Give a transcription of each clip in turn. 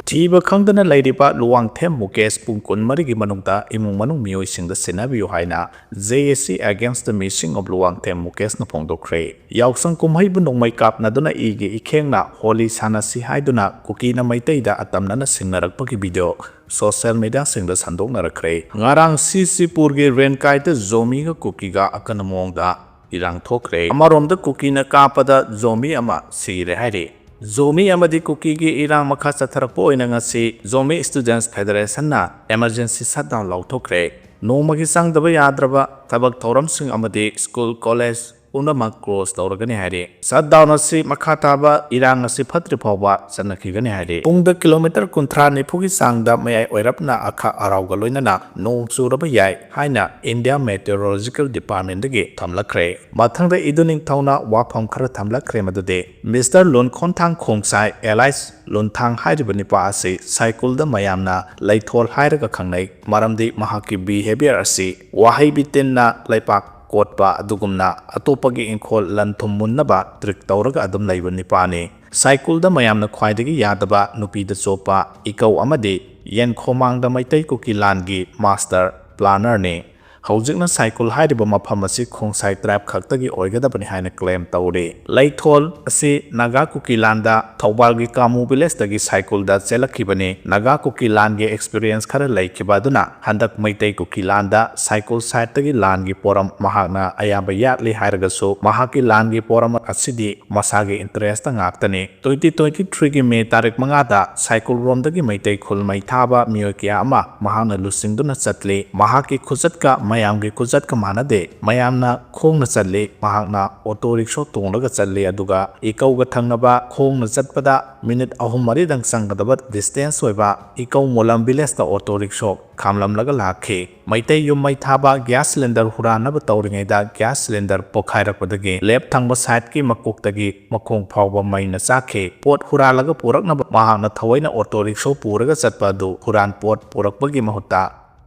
Thiba khangdana lairiba luwangthem mukesh pungkun marigi manungta imung manung mioisingda sinabiyo haina JSC against the missing of luwangthem mukesh na phongdokhre yausang kumhaibu nongmai kapnaduna ige ikhengna holi sanasi haiduna Kuki na Meiteida atamna na singnarakpagi video social media singda sandoknarakre ngarang Sisipurgi renkaita zomi ga Kuki ga akanamongda erangda amaromda Kuki na kapada zomi ama sire haire zomi amadi Kuki gi irang makha chatharakpo inangasi zomi students federation na emergency shutdown laothokhre nomagi sangdaba yadraba thabak thoramsing amadi school college unamak close tawragani haire shutdown asi makha taba irang asi phatri phawba chanakhigani haire pungda kilometer kunthra nipugi sangda mayai oirapna akha arauga loinana nong churaba yai haina India Meteorological Department dagi thamlakhre mathangda iduning thawna wafam khara thamlakhre madude Mr. Lun Khonthang Khongsai Allies Lunthang hairibani pa asi cycle da mayamna laithol hairaga khangnai maramdi mahaki behavior asi wahai bitinna laipak kotpa adugumna atopagi inkol lanthum munnaba trick tawraga adum laiba nipani cycle da mayamna khwaidagi yadaba nupida chopa ikau amadi yen khomangda Meitei Kuki langi master planner ne hojikna cycle hairiba mafam asi Khongsai tribe khaktagi oigadabani haina claim tawre laithol asi Naga Kuki landa Thaubalgi Kamu village dagi cycle da chelakhibani Naga Kuki langi experience khara laikibaduna handak Meitei Kuki landa cycle site dagi langi poram mahakna ayaba yatli hairagaso mahaki langi poram asidi masagi interest ngaktani 2023 gi May tarik mangada cycle rom dagi Meitei khul mai thaba miyokya ama mahana lusingduna chatli mahaki khujatka mayamgi kujatka manade mayamna khongna chatli mahakna auto rickshaw tonglaga chatli aduga ikauga thangnaba khongna chatpada minute ahum mari dang sanggadaba distance oiba ikau molam village da auto rickshaw khamlamlaga lakhe Meitei yum mai thaba gas cylinder huranaba tawringaida gas cylinder pokhairakpadagi left thangba side ki makoktagi makhong phawba maina chakhe pot huralaga puraknaba mahakna thawaina auto rickshaw puraga chatpa du huran pot purakpagi mahutta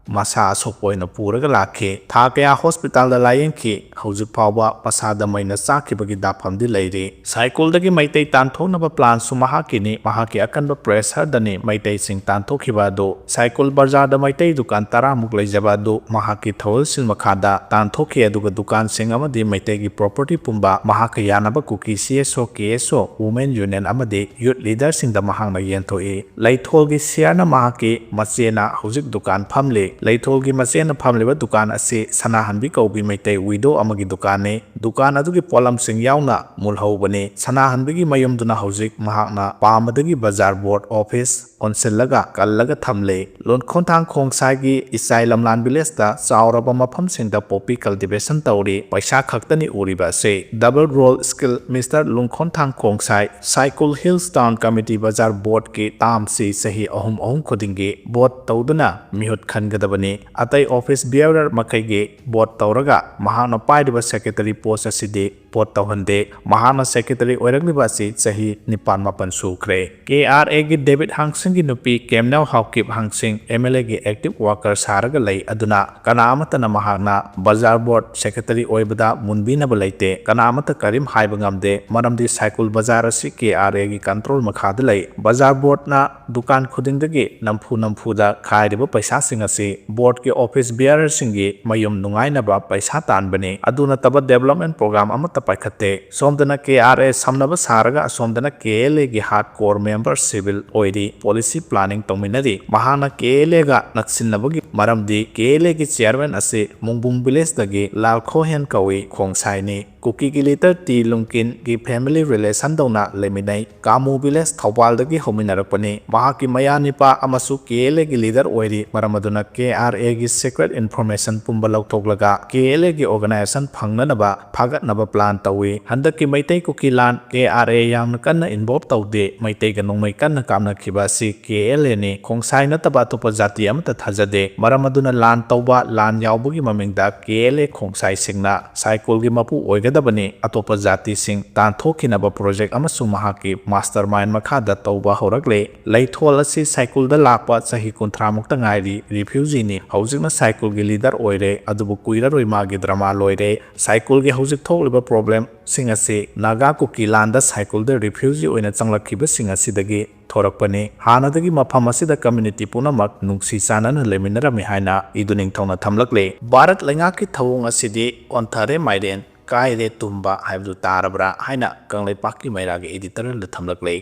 masa sokpoina puraga lakhe tha kaya hospital da layengki hojik phawba pasada maina chakhibagi daphamdi leire cycle dagi Meitei tanthonaba plan su mahakini mahaki akanba pressure dani Meitei sing tanthokhiba do cycle bazaar da Meitei dukan tara muk leijaba do mahaki thawal sil makhada tanthokhi aduga dukan sing amadi Meitei gi property pumba mahaka yanaba Kuki CSO KSO women union amadi youth leader sing da mahangna yenthoi laithol gi siana mahaki machena hojik dukan phamle laithol gi machena phamliba dukan ase sanahanbi kaubi Meitei widow amagi dukane dukan adugi polam sing yauna mulhobane sanahanbi gi mayumduna hojik mahakna pamadagi bazar board office onsellaga kallaga thamle Lon Khonthang Khongsai gi isai lamlan village da chauraba mafam singda poppy cultivation tawri paisa khaktani uriba se double role skill Mr. Lun Khonthang Khongsai cycle hills town committee bazar board ki tam si sahi ahum khodingi board tawduna mihut khangadabani atai office bearer makai gi board tawraga mahana paidiba secretary post asidi board tawhande mahana secretary oiragniba si sahi nipan mapan sukre KRA gi David Hangsing gi nupi Kemnau Haukip Hangsing MLA gi active worker saraga lay aduna kanamata na mahakna bazar board secretary oibada munbina balaite kanamata karim haiba ngamde maramdi cycle bazar asi KRA gi control makhada lay bazar board na dukan khudingdagi namphu da khairiba paisa sing asi board ki office bearer singi mayum nungai na ba paisa tanbane aduna taba development program amata paikhatte somdana KRA samnaba saraga somdana KLA gi hardcore member civil oidi policy planning tongminadi mahana KLA ga naksinabagi maramdi KLA gi chairman ase mungbung village dagi laothokhre kawi Khongsai ni Kuki gi leader T Lungkin gi family relation dona leminai Kamu village Thaubal dagi hominarakpani mahaki mayanipa amasu KLA gi leader oiri maramaduna KRA gi secret information pumba lauthoklaga KLA gi organization phangnanaba phagatnaba plan tawi handaki Meitei Kuki lan KRA yamna kanna involve tawde Meitei ga nongmai kanna kamna khiba si KLA ni Khongsai nataba topa jati amta thajade maramaduna lan tawba lan yawbugi mamingda KLA Khongsai singna cycle gi mapu oiga ꯑꯣꯏꯒꯗꯕꯅꯤ ꯑꯇꯣꯞꯄ ꯖꯥꯇꯤꯁꯤꯡ ꯇꯥꯟꯊꯣꯛꯈꯤꯅꯕ project ꯑꯃꯁꯨꯡ ꯃꯍꯥꯛꯀꯤ master mine ꯃꯈꯥꯗ ꯇꯧꯕ ꯍꯧꯔꯛꯂꯦ ꯂꯩꯊꯣꯜ ꯑꯁꯤ ꯁꯥꯏꯀꯨꯜꯗ ꯂꯥꯛꯄ ꯆꯍꯤ 30ꯃꯨꯛꯇ ꯉꯥꯏꯔꯤ ꯔꯤꯐ꯭ꯌꯨꯖꯤꯅꯤ ꯍꯧꯖꯤꯛꯅ ꯁꯥꯏꯀꯨꯜꯒꯤ ꯂꯤꯗꯔ ꯑꯣꯏꯔꯦ ꯑꯗꯨꯕꯨ ꯀꯨꯏꯔꯔꯣꯏ ꯃꯥꯒꯤ ꯗ꯭ꯔꯃꯥ ꯂꯣꯏꯔꯦ ꯁꯥꯏꯀꯨꯜꯒꯤ ꯍꯧꯖꯤꯛ ꯊꯣꯛꯂꯤꯕ ꯄ꯭ꯔꯣꯕ꯭ꯂꯦꯝꯁꯤꯡ ꯑꯁꯤ ꯅꯥꯒꯥ ꯀꯨꯀꯤ ꯂꯥꯟꯗ ꯁꯥꯏꯀꯨꯜꯗ ꯔꯤꯐ꯭ꯌꯨꯖꯤ ꯑꯣꯏꯅ ꯆꯪꯂꯛꯈꯤꯕꯁꯤꯡ ꯑꯁꯤꯗꯒꯤ ꯊꯣꯔꯛꯄꯅꯤ ꯍꯥꯟꯅꯗꯒꯤ ꯃꯐꯝ ꯑꯁꯤꯗ ꯀꯝꯃ꯭ꯌꯨꯅꯤꯇꯤ ꯄꯨꯝꯅꯃꯛ ꯅꯨꯡꯁꯤ ꯆꯥꯟꯅꯅ ꯂꯩꯃꯤꯟꯅꯔꯝꯃꯤ ꯍꯥꯏꯅ ꯏꯗꯨ ꯅꯤꯡꯊꯧꯅ ꯊꯝꯂꯛꯂꯦ ꯚꯥꯔꯠ ꯂꯩꯉꯥꯛꯀꯤ ꯊꯧꯑꯣꯡ ꯑꯁꯤꯗꯤ ꯑꯣꯟꯊꯔꯦ ꯃꯥꯏꯔꯦꯟ ꯀꯥꯏꯔꯦ ꯇꯨꯝꯕ ꯍꯥꯏꯕꯗꯨ ꯇꯥꯔꯕ꯭ꯔꯥ ꯍꯥꯏꯅ ꯀꯪꯂꯩꯄꯥꯛꯀꯤ ꯃꯩꯔꯥꯒꯤ ꯏꯗꯤꯇꯣꯔꯤꯌꯦꯜꯗ ꯊꯝꯂꯛꯂꯦ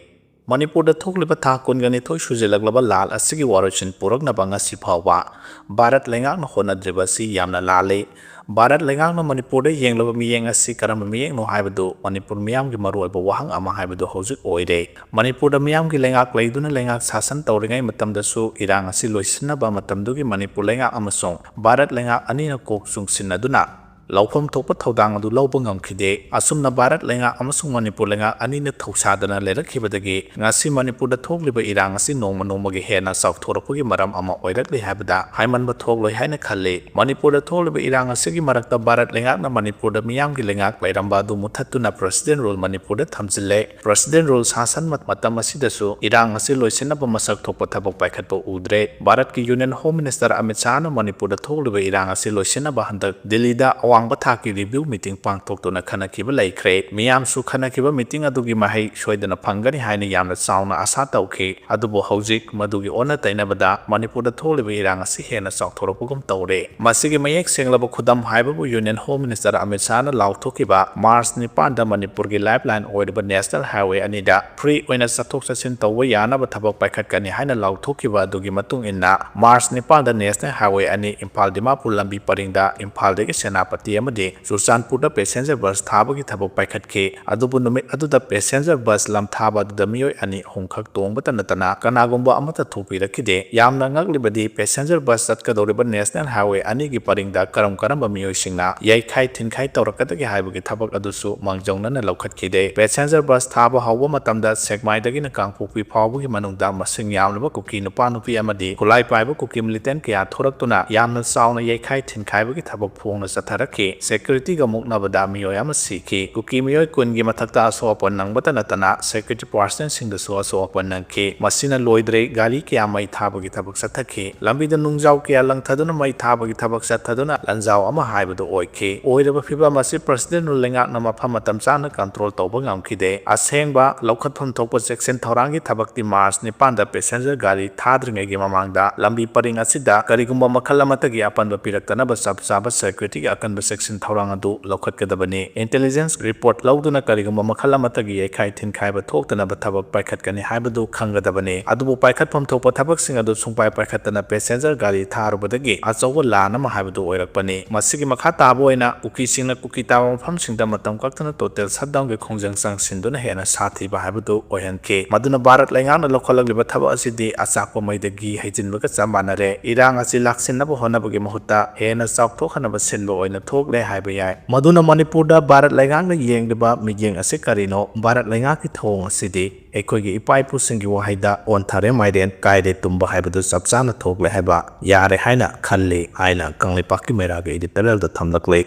ꯃꯅꯤꯄꯨꯔꯗ ꯊꯣꯛꯂꯤꯕ ꯊꯥ 22 ꯁꯨꯖꯤꯜꯂꯛꯂꯕ ꯂꯥꯜ ꯑꯁꯤꯒꯤ ꯋꯥꯔꯣꯏꯁꯤꯟ ꯄꯨꯔꯛꯅꯕ ꯉꯁꯤ ꯐꯥꯎꯕ ꯚꯥꯔꯠ ꯂꯩꯉꯥꯛꯅ ꯍꯣꯠꯅꯗ꯭ꯔꯤꯕꯁꯤ ꯌꯥꯝꯅ ꯂꯥꯜꯂꯤ ꯚꯥꯔꯠ ꯂꯩꯉꯥꯛꯅ ꯃꯅꯤꯄꯨꯔꯗ ꯌꯦꯡꯂꯕ ꯃꯤꯠꯌꯦꯡ ꯑꯁꯤ ꯀꯔꯝꯕ ꯃꯤꯠꯌꯦꯡꯅꯣ ꯍꯥꯏꯕꯗꯨ ꯃꯅꯤꯄꯨꯔ ꯃꯤꯌꯥꯝꯒꯤ ꯃꯔꯨꯑꯣꯏꯕ ꯋꯥꯍꯪ ꯑꯃ ꯍꯥꯏꯕꯗꯨ ꯍꯧꯖꯤꯛ ꯑꯣꯏꯔꯦ ꯃꯅꯤꯄꯨꯔꯗ ꯃꯤꯌꯥꯝꯒꯤ ꯂꯩꯉꯥꯛ ꯂꯩꯗꯨꯅ ꯂꯩꯉꯥꯛ ꯁꯥꯁꯟ ꯇꯧꯔꯤꯉꯩ ꯃꯇꯝꯗꯁꯨ ꯏꯔꯥꯡ ꯑꯁꯤ ꯂꯣꯏꯁꯤꯟꯅꯕ ꯃꯇꯝꯗꯨꯒꯤ ꯃꯅꯤꯄꯨꯔ ꯂꯩꯉꯥꯛ ꯑꯃꯁꯨꯡ ꯚꯥꯔꯠ ꯂꯩꯉꯥꯛ ꯑꯅꯤꯅ ꯀꯣꯛ ꯆꯨꯡꯁꯤꯟꯅꯗꯨꯅ ꯂꯧꯐꯝ ꯊꯣꯛꯄ ꯊꯧꯗꯥꯡ ꯑꯗꯨ ꯂꯧꯕ ꯉꯝꯈꯤꯗꯦ ꯑꯁꯨꯝꯅ ꯚꯥꯔꯠ ꯂꯩꯉꯥꯛ ꯑꯃꯁꯨꯡ ꯃꯅꯤꯄꯨꯔ ꯂꯩꯉꯥꯛ ꯑꯅꯤꯅ ꯊꯧꯁꯥꯗꯅ ꯂꯩꯔꯛꯈꯤꯕꯗꯒꯤ ꯉꯁꯤ ꯃꯅꯤꯄꯨꯔꯗ ꯊꯣꯛꯂꯤꯕ ꯏꯔꯥꯡ ꯑꯁꯤ ꯅꯣꯡꯃ ꯅꯣꯡꯃꯒꯤ ꯍꯦꯟꯅ ꯆꯥꯎꯊꯣꯔꯛꯄꯒꯤ ꯃꯔꯝ ꯑꯃ ꯑꯣꯏꯔꯛꯂꯤ ꯍꯥꯏꯕꯗ ꯍꯥꯏꯃꯟꯕ ꯊꯣꯛꯂꯣꯏ ꯍꯥꯏꯅ ꯈꯜꯂꯤ ꯃꯅꯤꯄꯨꯔꯗ ꯊꯣꯛꯂꯤꯕ ꯏꯔꯥꯡ ꯑꯁꯤꯒꯤ ꯃꯔꯛꯇ ꯚꯥꯔꯠ ꯂꯩꯉꯥꯛꯅ ꯃꯅꯤꯄꯨꯔꯗ ꯃꯤꯌꯥꯝꯒꯤ ꯂꯩꯉꯥꯛ ꯂꯩꯔꯝꯕ ꯑꯗꯨ ꯃꯨꯊꯠꯇꯨꯅ ꯄ꯭ꯔꯦꯁꯤꯗꯦꯟ ꯔꯨꯜ ꯃꯅꯤꯄꯨꯔꯗ ꯊꯝꯖꯤꯜꯂꯦ ꯄ꯭ꯔꯦꯁꯤꯗꯦꯟ ꯔꯨꯜ ꯁꯥꯁꯟ ꯃꯇꯝ ꯑꯁꯤꯗꯁꯨ ꯏꯔꯥꯡ ꯑꯁꯤ ꯂꯣꯏꯁꯤꯟꯅꯕ ꯃꯁꯛ ꯊꯣꯛꯄ ꯊꯕꯛ ꯄꯥꯏꯈꯠꯄ ꯎꯗ꯭ꯔꯦ ꯚꯥꯔꯠꯀꯤ ꯌꯨꯅꯤꯌꯟ ꯍꯣꯝ ꯃꯤꯅꯤꯁꯇꯔ ꯑꯃꯤꯠ ꯁꯥꯍꯅ ꯃꯅꯤꯄꯨꯔꯗ ꯊꯣꯛꯂꯤꯕ ꯏꯔꯥꯡ ꯑꯁꯤ ꯂꯣꯏꯁꯤꯟꯅꯕ ꯍꯟꯗꯛ ꯗꯤꯜꯂꯤꯗ ꯑꯋꯥꯡꯕ ꯊꯥꯛꯀꯤ ꯔꯤꯚ꯭ꯌꯨ ꯃꯤꯇꯤꯡ ꯄꯥꯡꯊꯣꯛꯇꯨꯅ ꯈꯟꯅꯈꯤꯕ ꯂꯩꯈ꯭ꯔꯦ ꯃꯤꯌꯥꯝꯁꯨ ꯈꯟꯅꯈꯤꯕ ꯃꯤꯇꯤꯡ ꯑꯗꯨꯒꯤ ꯃꯍꯩ ꯁꯣꯏꯗꯅ ꯐꯪꯒꯅꯤ ꯍꯥꯏꯅ ꯌꯥꯝꯅ ꯆꯥꯎꯅ ꯑꯁꯥ ꯇꯧꯈꯤ ꯑꯗꯨꯕꯨ ꯍꯧꯖꯤꯛ ꯃꯗꯨꯒꯤ ꯑꯣꯟꯅ ꯇꯩꯅꯕꯗ ꯃꯅꯤꯄꯨꯔꯗ ꯊꯣꯛꯂꯤꯕ ꯏꯔꯥꯡ ꯑꯁꯤ ꯍꯦꯟꯅ ꯆꯥꯎꯊꯣꯔꯛꯄꯒꯨꯝ ꯇꯧꯔꯦ ꯃꯁꯤꯒꯤ ꯃꯌꯦꯛ ꯁꯦꯡꯂꯕ ꯈꯨꯗꯝ ꯍꯥꯏꯕꯕꯨ ꯌꯨꯅꯤꯌꯟ ꯍꯣꯝ ꯃꯤꯅꯤꯁꯇꯔ ꯑꯃꯤꯠ ꯁꯥꯍꯅ ꯂꯥꯎꯊꯣꯛꯈꯤꯕ ꯃꯥꯔꯆ 9ꯗ ꯃꯅꯤꯄꯨꯔꯒꯤ ꯂꯥꯏꯐꯂꯥꯏꯟ ꯑꯣꯏꯔꯤꯕ ꯅꯦꯁꯅꯦꯜ ꯍꯥꯏꯋꯦ ꯑꯅꯤꯗ ꯐ꯭ꯔꯤ ꯑꯣꯏꯅ ꯆꯠꯊꯣꯛ ꯆꯠꯁꯤꯟ ꯇꯧꯕ ꯌꯥꯅꯕ ꯊꯕꯛ ꯄꯥꯏꯈꯠꯀꯅꯤ ꯍꯥꯏꯅ ꯂꯥꯎꯊꯣꯛꯈꯤꯕ ꯑꯗꯨꯒꯤ ꯃꯇꯨꯡ ꯏꯟꯅ ꯃꯥꯔꯆ 9ꯗ ꯅꯦꯁꯅꯦꯜ ꯍꯥꯏꯋꯦ ꯑꯅꯤ ꯏꯝꯐꯥꯜ ꯗꯤꯃꯥꯄꯨꯔ ꯂꯝꯕꯤ ꯄꯔꯤꯡꯗ ꯏꯝꯐꯥꯜꯗꯒꯤ ꯁꯦꯅꯥꯄꯇꯤ ꯑꯃꯗꯤ ꯆꯨꯔꯆꯥꯟꯄꯨꯔꯗ ꯄꯦꯁꯦꯟꯖꯔ ꯕꯁ ꯊꯥꯕꯒꯤ ꯊꯕꯛ ꯄꯥꯏꯈꯠꯈꯤ ꯑꯗꯨꯕꯨ ꯅꯨꯃꯤꯠ ꯑꯗꯨꯗ ꯄꯦꯁꯦꯟꯖꯔ ꯕꯁ ꯂꯝꯊꯥꯕ ꯑꯗꯨꯗ ꯃꯤꯑꯣꯏ 2-3 ꯈꯛ ꯇꯣꯡꯕꯇ ꯅꯠꯇꯅ ꯀꯅꯥꯒꯨꯝꯕ ꯑꯃꯠꯇ ꯊꯣꯛꯄꯤꯔꯛꯈꯤꯗꯦ ꯌꯥꯝꯅ ꯉꯛꯂꯤꯕꯗꯤ ꯄꯦꯁꯦꯟꯖꯔ ꯕꯁ ꯆꯠꯀꯗꯧꯔꯤꯕ ꯅꯦꯁꯅꯦꯜ ꯍꯥꯏꯋꯦ ꯑꯅꯤꯒꯤ ꯄꯔꯤꯡꯗ ꯀꯔꯝꯕ ꯃꯤꯑꯣꯏꯁꯤꯡꯅ ꯌꯩꯈꯥꯏ ꯊꯤꯟꯈꯥꯏ ꯇꯧꯔꯛꯀꯗꯒꯦ ꯍꯥꯏꯕꯒꯤ ꯊꯕꯛ ꯑꯗꯨꯁꯨ ꯃꯥꯡꯖꯧꯅꯅ ꯂꯧꯈꯠꯈꯤꯗꯦ ꯄꯦꯁꯦꯟꯖꯔ ꯕꯁ ꯊꯥꯕ ꯍꯧꯕ ꯃꯇꯝꯗ ꯁꯦꯛꯃꯥꯏꯗꯒꯤꯅ ꯀꯥꯡꯄꯣꯛꯄꯤ ꯐꯥꯎꯕꯒꯤ ꯃꯅꯨꯡꯗ ꯃꯁꯤꯡ ꯌꯥꯝꯂꯕ ꯀꯨꯀꯤ ꯅꯨꯄꯤ ꯑꯃꯗꯤ ꯈꯨꯠꯂꯥꯏ ꯄꯥꯏꯕ ꯀꯨꯀꯤ ꯃꯤꯂꯤꯇꯦꯟ ꯀꯌꯥ ꯊꯣꯔꯛꯇꯨꯅ ꯌꯥꯝꯅ ꯆꯥꯎꯅ ꯌꯩꯈꯥꯏ ꯊꯤꯟꯈꯥꯏꯕꯒꯤ ꯊꯕꯛ ꯐꯣꯡꯅ ꯆꯠꯊꯔꯛꯈꯤ ꯁꯦꯀ꯭ꯌꯨꯔꯤꯇꯤꯒ ꯃꯨꯛꯅꯕꯗ ꯃꯤꯑꯣꯏ ꯑꯃ ꯁꯤꯈꯤ ꯀꯨꯀꯤ ꯃꯤꯑꯣꯏ 10ꯒꯤ ꯃꯊꯛꯇ ꯑꯁꯣꯛ ꯑꯄꯟ ꯅꯪꯕꯇ ꯅꯠꯇꯅ ꯁꯦꯀ꯭ꯌꯨꯔꯤꯇꯤ ꯄꯥꯔꯁꯅꯦꯜꯁꯤꯡꯗꯁꯨ ꯑꯁꯣꯛ ꯑꯄꯟ ꯅꯪꯈꯤ ꯃꯁꯤꯅ ꯂꯣꯏꯗ꯭ꯔꯦ ꯒꯥꯔꯤ ꯀꯌꯥ ꯃꯩ ꯊꯥꯕꯒꯤ ꯊꯕꯛ ꯆꯠꯊꯈꯤ ꯂꯝꯕꯤꯗ ꯅꯨꯡꯖꯥꯎ ꯀꯌꯥ ꯂꯪꯊꯗꯨꯅ ꯃꯩ ꯊꯥꯕꯒꯤ ꯊꯕꯛ ꯆꯠꯊꯗꯨꯅ ꯂꯟꯖꯥꯎ ꯑꯃ ꯍꯥꯏꯕꯗꯨ ꯑꯣꯏꯈꯤ ꯑꯣꯏꯔꯤꯕ ꯐꯤꯚꯝ ꯑꯁꯤ ꯄ꯭ꯔꯦꯁꯤꯗꯦꯟ ꯂꯩꯉꯥꯛꯅ ꯃꯐꯝ ꯃꯇꯝ ꯆꯥꯅ ꯀꯟꯇ꯭ꯔꯣꯜ ꯇꯧꯕ ꯉꯝꯈꯤꯗꯦ ꯑꯁꯦꯡꯕ ꯂꯧꯈꯠꯐꯝ ꯊꯣꯛꯄ ꯆꯦꯛꯁꯤꯟ ꯊꯧꯔꯥꯡꯒꯤ ꯊꯕꯛꯇꯤ ꯃꯥꯔꯆ 9ꯗ ꯄꯦꯁꯦꯟꯖꯔ ꯒꯥꯔꯤ ꯊꯥꯗ꯭ꯔꯤꯉꯩꯒꯤ ꯃꯃꯥꯡꯗ ꯂꯝꯕꯤ ꯄꯔꯤꯡ ꯑꯁꯤꯗ ꯀꯔꯤꯒꯨꯝꯕ ꯃꯈꯜ ꯑꯃꯠꯇꯒꯤ ꯑꯄꯟꯕ ꯄꯤꯔꯛꯇꯅꯕ ꯆꯞ ꯆꯥꯕ ꯁꯦꯀ꯭ꯌꯨꯔꯤꯇꯤꯒꯤ ꯑꯀꯟꯕ ꯆꯦꯛꯁꯤꯟ ꯊꯧꯔꯥꯡ ꯑꯗꯨ ꯂꯧꯈꯠꯀꯗꯕꯅꯤ ꯏꯟꯇꯦꯂꯤꯖꯦꯟꯁ ꯔꯤꯄꯣꯔꯠ ꯂꯧꯗꯨꯅ ꯀꯔꯤꯒꯨꯝꯕ ꯃꯈꯜ ꯑꯃꯠꯇꯒꯤ ꯌꯩꯈꯥꯏ ꯊꯤꯟꯈꯥꯏꯕ ꯊꯣꯛꯇꯅꯕ ꯊꯕꯛ ꯄꯥꯏꯈꯠꯀꯅꯤ ꯍꯥꯏꯕꯗꯨ ꯈꯪꯒꯗꯕꯅꯤ ꯑꯗꯨꯕꯨ ꯄꯥꯏꯈꯠꯐꯝ ꯊꯣꯛꯄ ꯊꯕꯛꯁꯤꯡ ꯑꯗꯨ ꯁꯨꯡꯄꯥꯏ ꯄꯥꯏꯈꯠꯇꯅ ꯄꯦꯁꯦꯟꯖꯔ ꯒꯥꯔꯤ ꯊꯥꯔꯨꯕꯗꯒꯤ ꯑꯆꯧꯕ ꯂꯥꯟ ꯑꯃ ꯍꯥꯏꯕꯗꯨ ꯑꯣꯏꯔꯛꯄꯅꯤ ꯃꯁꯤꯒꯤ ꯃꯈꯥ ꯇꯥꯕ ꯑꯣꯏꯅ ꯀꯨꯀꯤꯁꯤꯡꯅ ꯀꯨꯀꯤ ꯇꯥꯕ ꯃꯐꯝꯁꯤꯡꯗ ꯃꯇꯝ ꯀꯛꯇꯅ ꯇꯣꯇꯦꯜ ꯁꯠꯗꯥꯎꯟꯒꯤ ꯈꯣꯡꯖꯪ ꯆꯪꯁꯤꯟꯗꯨꯅ ꯍꯦꯟꯅ ꯁꯥꯊꯤꯕ ꯍꯥꯏꯕꯗꯨ ꯑꯣꯏꯍꯟꯈꯤ ꯃꯗꯨꯅ ꯚꯥꯔꯠ ꯂꯩꯉꯥꯛꯅ ꯂꯧꯈꯠꯂꯛꯂꯤꯕ ꯊꯕꯛ ꯑꯁꯤꯗꯤ ꯑꯆꯥꯛꯄ ꯃꯩꯗ ꯘꯤ ꯍꯩꯖꯤꯟꯕꯒ ꯆꯞ ꯃꯥꯟꯅꯔꯦ ꯏꯔꯥꯡ ꯑꯁꯤ ꯂꯥꯛꯁꯤꯟꯅꯕ ꯍꯣꯠꯅꯕꯒꯤ ꯃꯍꯨꯠꯇ ꯍꯦꯟꯅ ꯆꯥꯎꯊꯣꯛꯍꯟꯅꯕ ꯁꯤꯟꯕ ꯑꯣꯏꯅ ꯊꯣꯛꯂꯦ ꯍꯥꯏꯕ ꯌꯥꯏ ꯃꯗꯨꯅ ꯃꯅꯤꯄꯨꯔꯗ ꯚꯥꯔꯠ ꯂꯩꯉꯥꯛꯅ ꯌꯦꯡꯂꯤꯕ ꯃꯤꯠꯌꯦꯡ ꯑꯁꯤ ꯀꯔꯤꯅꯣ ꯚꯥꯔꯠ ꯂꯩꯉꯥꯛꯀꯤ ꯊꯧꯑꯣꯡ ꯑꯁꯤꯗꯤ ꯑꯩꯈꯣꯏꯒꯤ ꯏꯄꯥ ꯏꯄꯨꯁꯤꯡꯒꯤ ꯋꯥꯍꯩꯗ ꯑꯣꯟꯊꯔꯦ ꯃꯥꯏꯔꯦꯟ ꯀꯥꯏꯔꯦ ꯇꯨꯝꯕ ꯍꯥꯏꯕꯗꯨ ꯆꯞ ꯆꯥꯅ ꯊꯣꯛꯂꯦ ꯍꯥꯏꯕ ꯌꯥꯔꯦ ꯍꯥꯏꯅ ꯈꯜꯂꯤ ꯍꯥꯏꯅ ꯀꯪꯂꯩꯄꯥꯛꯀꯤ ꯃꯩꯔꯥꯒꯤ ꯏꯗꯤꯇꯣꯔꯤꯌꯦꯜꯗ ꯊꯝꯂꯛꯂꯦ